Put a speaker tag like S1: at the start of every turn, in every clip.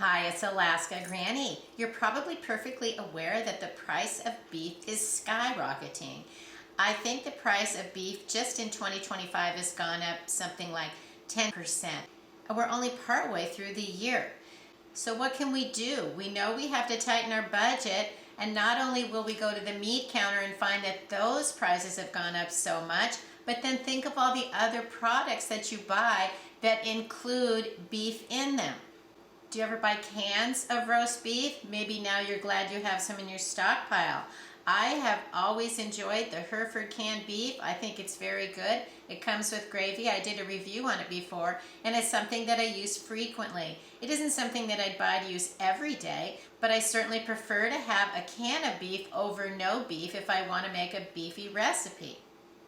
S1: Hi, it's Alaska Granny. You're probably perfectly aware that the price of beef is skyrocketing. I think the price of beef just in 2025 has gone up something like 10%. And we're only partway through the year. So what can we do? We know we have to tighten our budget, and not only will we go to the meat counter and find that those prices have gone up so much, but then think of all the other products that you buy that include beef in them. Do you ever buy cans of roast beef? Maybe now you're glad you have some in your stockpile. I have always enjoyed the Hereford canned beef. I think it's very good. It comes with gravy. I did a review on it before, and it's something that I use frequently. It isn't something that I'd buy to use every day, but I certainly prefer to have a can of beef over no beef if I want to make a beefy recipe.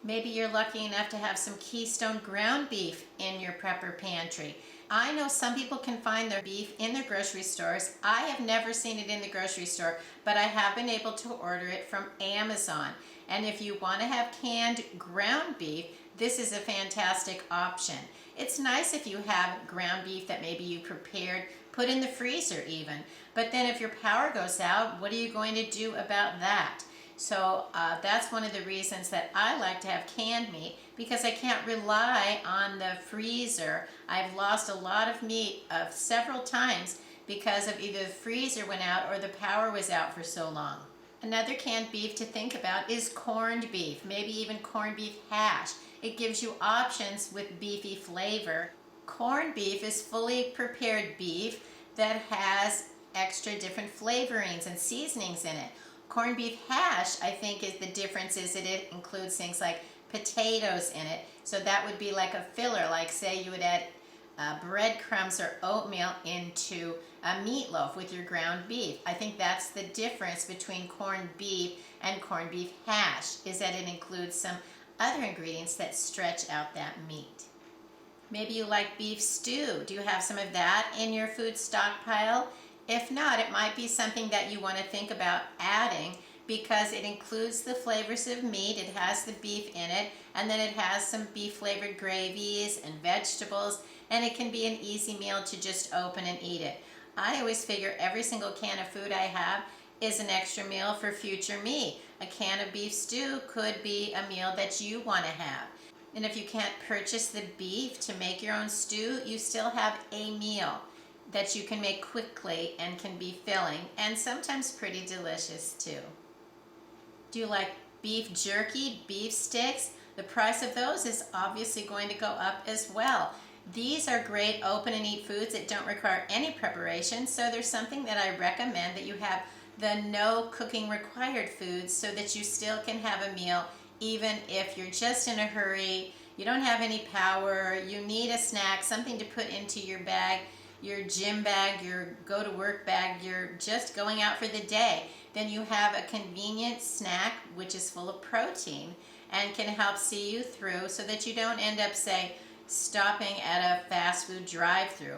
S1: Maybe you're lucky enough to have some Keystone ground beef in your Prepper Pantry. I know some people can find their beef in their grocery stores. I have never seen it in the grocery store, but I have been able to order it from Amazon. And if you want to have canned ground beef, this is a fantastic option. It's nice if you have ground beef that maybe you prepared, put in the freezer even. But then if your power goes out, what are you going to do about that? So that's one of the reasons that I like to have canned meat, because I can't rely on the freezer. I've lost a lot of meat several times because of either the freezer went out or the power was out for so long. Another canned beef to think about is corned beef, maybe even corned beef hash. It gives you options with beefy flavor. Corned beef is fully prepared beef that has extra different flavorings and seasonings in it. Corned beef hash, I think, is the difference is that it includes things like potatoes in it. So that would be like a filler, like say you would add breadcrumbs or oatmeal into a meatloaf with your ground beef. I think that's the difference between corned beef and corned beef hash, is that it includes some other ingredients that stretch out that meat. Maybe you like beef stew. Do you have some of that in your food stockpile? If not, it might be something that you want to think about adding, because it includes the flavors of meat, it has the beef in it, and then it has some beef flavored gravies and vegetables, and it can be an easy meal to just open and eat it. I always figure every single can of food I have is an extra meal for future me. A can of beef stew could be a meal that you want to have. And if you can't purchase the beef to make your own stew, you still have a meal that you can make quickly and can be filling and sometimes pretty delicious too. Do you like beef jerky, beef sticks? The price of those is obviously going to go up as well. These are great open and eat foods that don't require any preparation, so there's something that I recommend that you have the no cooking required foods so that you still can have a meal even if you're just in a hurry, you don't have any power, you need a snack, something to put into your bag, your gym bag, your go to work bag, you're just going out for the day. Then you have a convenient snack which is full of protein and can help see you through so that you don't end up, say, stopping at a fast food drive-through.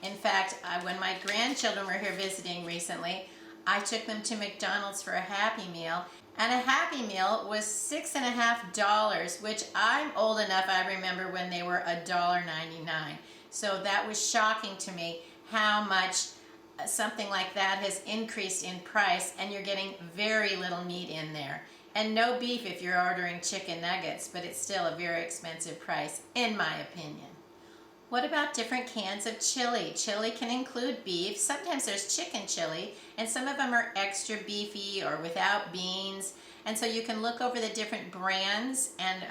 S1: In fact, when my grandchildren were here visiting recently, I took them to McDonald's for a Happy Meal, and a Happy Meal was $6.50, which I'm old enough, I remember when they were $1.99. So that was shocking to me how much something like that has increased in price, and you're getting very little meat in there. And no beef if you're ordering chicken nuggets, but it's still a very expensive price, in my opinion. What about different cans of chili? Chili can include beef. Sometimes there's chicken chili, and some of them are extra beefy or without beans. And so you can look over the different brands and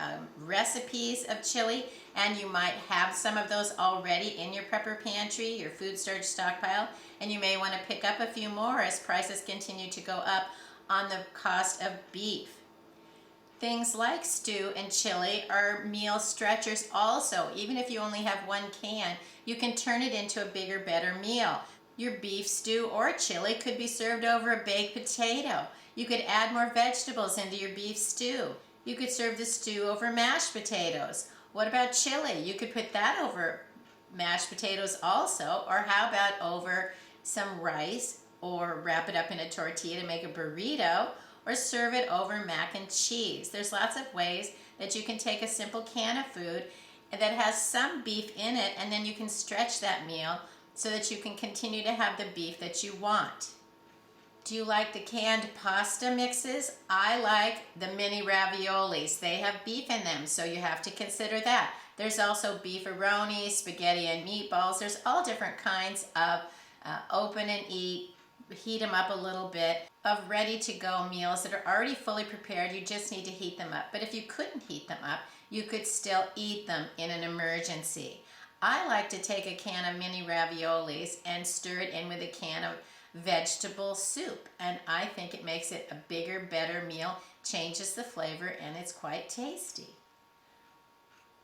S1: recipes of chili, and you might have some of those already in your Prepper Pantry, your food storage stockpile, and you may want to pick up a few more as prices continue to go up on the cost of beef. Things like stew and chili are meal stretchers also. Even if you only have one can, you can turn it into a bigger, better meal. Your beef stew or chili could be served over a baked potato. You could add more vegetables into your beef stew. You could serve the stew over mashed potatoes. What about chili? You could put that over mashed potatoes also, or how about over some rice, or wrap it up in a tortilla to make a burrito, or serve it over mac and cheese. There's lots of ways that you can take a simple can of food that has some beef in it, and then you can stretch that meal so that you can continue to have the beef that you want. Do you like the canned pasta mixes? I like the mini raviolis. They have beef in them, so you have to consider that. There's also beefaroni, spaghetti and meatballs. There's all different kinds of open and eat, heat them up a little bit, of ready-to-go meals that are already fully prepared. You just need to heat them up. But if you couldn't heat them up, you could still eat them in an emergency. I like to take a can of mini raviolis and stir it in with a can of vegetable soup, and I think it makes it a bigger, better meal, changes the flavor, and it's quite tasty.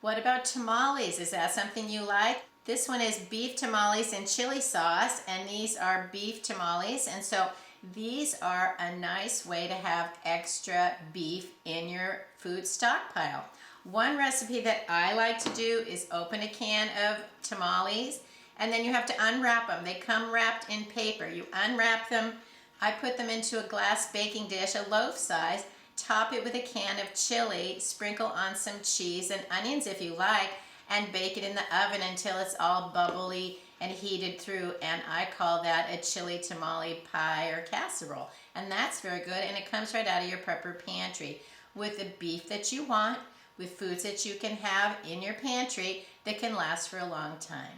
S1: What about tamales? Is that something you like? This one is beef tamales and chili sauce, and these are beef tamales, and so these are a nice way to have extra beef in your food stockpile. One recipe that I like to do is open a can of tamales, and then you have to unwrap them. They come wrapped in paper. You unwrap them. I put them into a glass baking dish, a loaf size, top it with a can of chili, sprinkle on some cheese and onions if you like, and bake it in the oven until it's all bubbly and heated through, and I call that a chili tamale pie or casserole. And that's very good, and it comes right out of your Prepper Pantry with the beef that you want, with foods that you can have in your pantry that can last for a long time.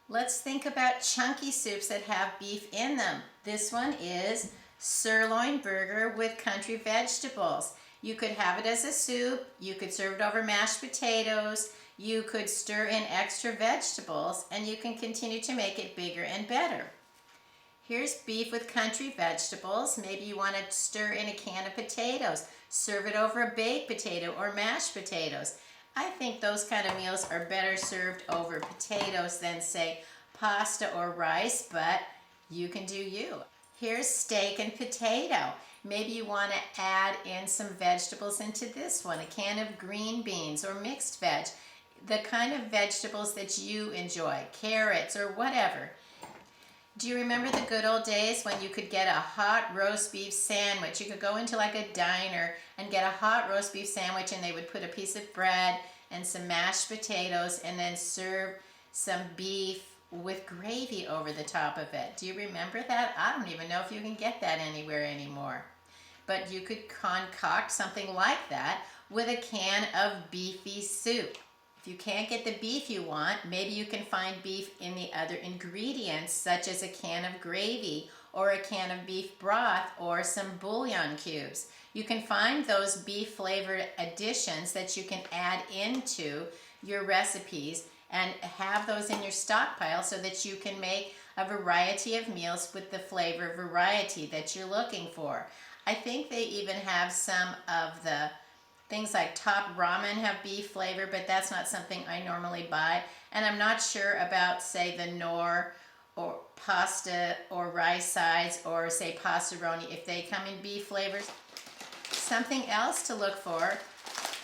S1: Let's think about chunky soups that have beef in them. This one is sirloin burger with country vegetables. You could have it as a soup, you could serve it over mashed potatoes, you could stir in extra vegetables, and you can continue to make it bigger and better. Here's beef with country vegetables. Maybe you want to stir in a can of potatoes, serve it over a baked potato or mashed potatoes. I think those kind of meals are better served over potatoes than, say, pasta or rice, but you can do you. Here's steak and potato. Maybe you want to add in some vegetables into this one, a can of green beans or mixed veg, the kind of vegetables that you enjoy, carrots or whatever. Do you remember the good old days when you could get a hot roast beef sandwich? You could go into like a diner and get a hot roast beef sandwich, and they would put a piece of bread and some mashed potatoes and then serve some beef with gravy over the top of it. Do you remember that? I don't even know if you can get that anywhere anymore. But you could concoct something like that with a can of beefy soup. If you can't get the beef you want, maybe you can find beef in the other ingredients, such as a can of gravy or a can of beef broth or some bouillon cubes. You can find those beef flavored additions that you can add into your recipes and have those in your stockpile so that you can make a variety of meals with the flavor variety that you're looking for. I think they even have some of the things like Top Ramen have beef flavor, but that's not something I normally buy. And I'm not sure about, say, the Knorr or pasta or rice sides or, say, passeroni, if they come in beef flavors. Something else to look for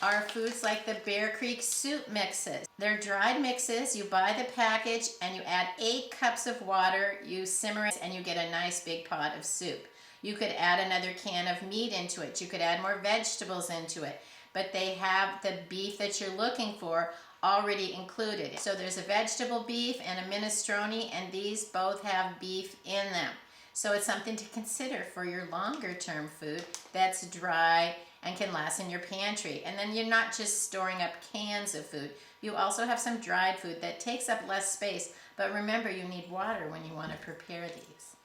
S1: are foods like the Bear Creek soup mixes. They're dried mixes. You buy the package and you add 8 cups of water, you simmer it, and you get a nice big pot of soup. You could add another can of meat into it. You could add more vegetables into it. But they have the beef that you're looking for already included. So there's a vegetable beef and a minestrone, and these both have beef in them. So it's something to consider for your longer term food that's dry and can last in your pantry. And then you're not just storing up cans of food. You also have some dried food that takes up less space. But remember, you need water when you want to prepare these.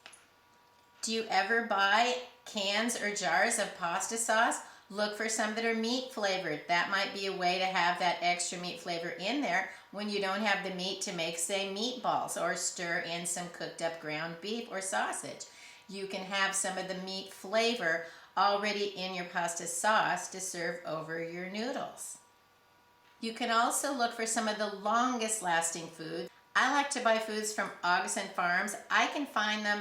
S1: Do you ever buy cans or jars of pasta sauce? Look for some that are meat flavored. That might be a way to have that extra meat flavor in there when you don't have the meat to make, say, meatballs or stir in some cooked up ground beef or sausage. You can have some of the meat flavor already in your pasta sauce to serve over your noodles. You can also look for some of the longest lasting foods. I like to buy foods from August Farms. I can find them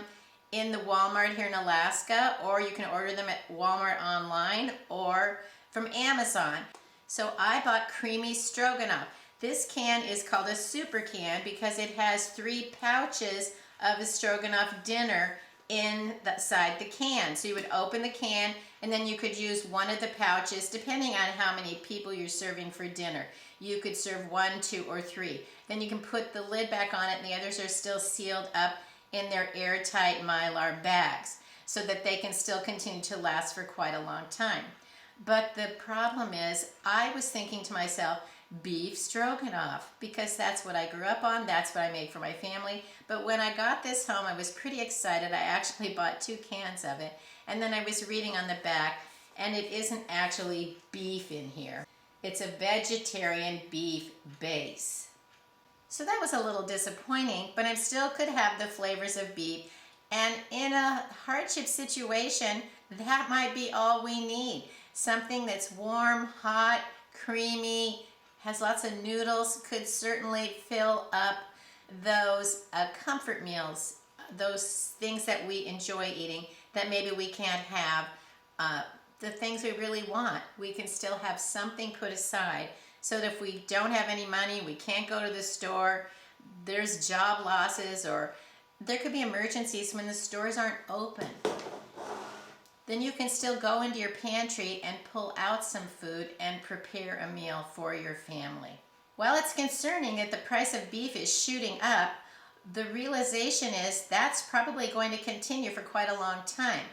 S1: in the Walmart here in Alaska, or you can order them at Walmart online or from Amazon. So I bought creamy stroganoff. This can is called a super can because it has 3 pouches of a stroganoff dinner inside the can. So you would open the can, and then you could use one of the pouches depending on how many people you're serving for dinner. You could serve 1, 2, or 3. Then you can put the lid back on it, and the others are still sealed up in their airtight Mylar bags so that they can still continue to last for quite a long time. But the problem is, I was thinking to myself, beef stroganoff, because that's what I grew up on, that's what I made for my family. But when I got this home, I was pretty excited. I actually bought 2 cans of it, and then I was reading on the back, and it isn't actually beef in here. It's a vegetarian beef base. So that was a little disappointing, but I still could have the flavors of beef, and in a hardship situation, that might be all we need. Something that's warm, hot, creamy, has lots of noodles, could certainly fill up those comfort meals, those things that we enjoy eating that maybe we can't have, the things we really want. We can still have something put aside so that if we don't have any money, we can't go to the store, there's job losses, or there could be emergencies when the stores aren't open. Then you can still go into your pantry and pull out some food and prepare a meal for your family. While it's concerning that the price of beef is shooting up, the realization is that's probably going to continue for quite a long time.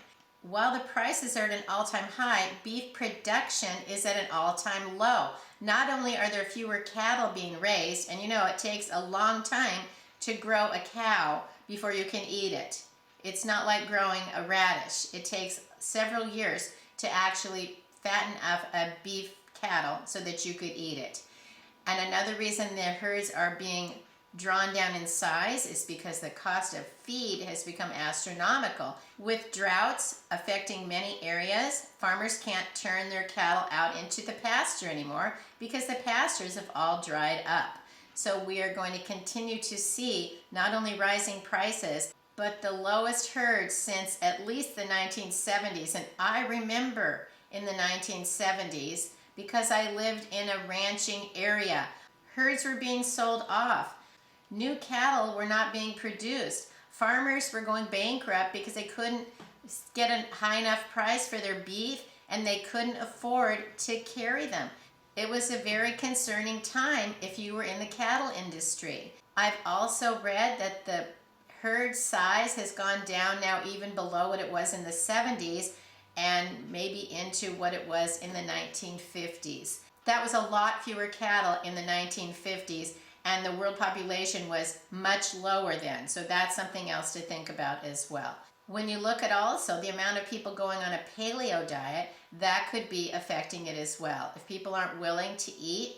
S1: While the prices are at an all-time high, beef production is at an all-time low. Not only are there fewer cattle being raised, and you know it takes a long time to grow a cow before you can eat it. It's not like growing a radish. It takes several years to actually fatten up a beef cattle so that you could eat it. And another reason the herds are being drawn down in size is because the cost of feed has become astronomical. With droughts affecting many areas, farmers can't turn their cattle out into the pasture anymore because the pastures have all dried up. So we are going to continue to see not only rising prices, but the lowest herds since at least the 1970s. And I remember in the 1970s, because I lived in a ranching area, herds were being sold off. New cattle were not being produced. Farmers were going bankrupt because they couldn't get a high enough price for their beef, and they couldn't afford to carry them. It was a very concerning time if you were in the cattle industry. I've also read that the herd size has gone down now even below what it was in the 70s and maybe into what it was in the 1950s. That was a lot fewer cattle in the 1950s, and the world population was much lower then. So that's something else to think about as well. When you look at also the amount of people going on a paleo diet, that could be affecting it as well. If people aren't willing to eat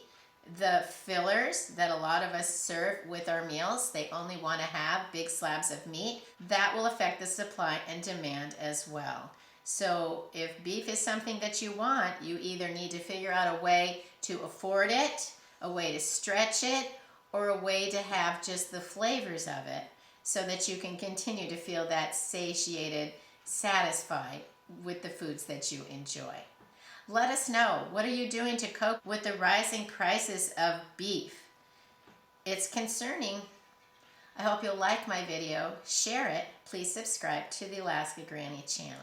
S1: the fillers that a lot of us serve with our meals, they only want to have big slabs of meat, that will affect the supply and demand as well. So if beef is something that you want, you either need to figure out a way to afford it, a way to stretch it, or a way to have just the flavors of it so that you can continue to feel that satiated, satisfied with the foods that you enjoy. Let us know, what are you doing to cope with the rising prices of beef? It's concerning. I hope you'll like my video, share it, please subscribe to the Alaska Granny channel.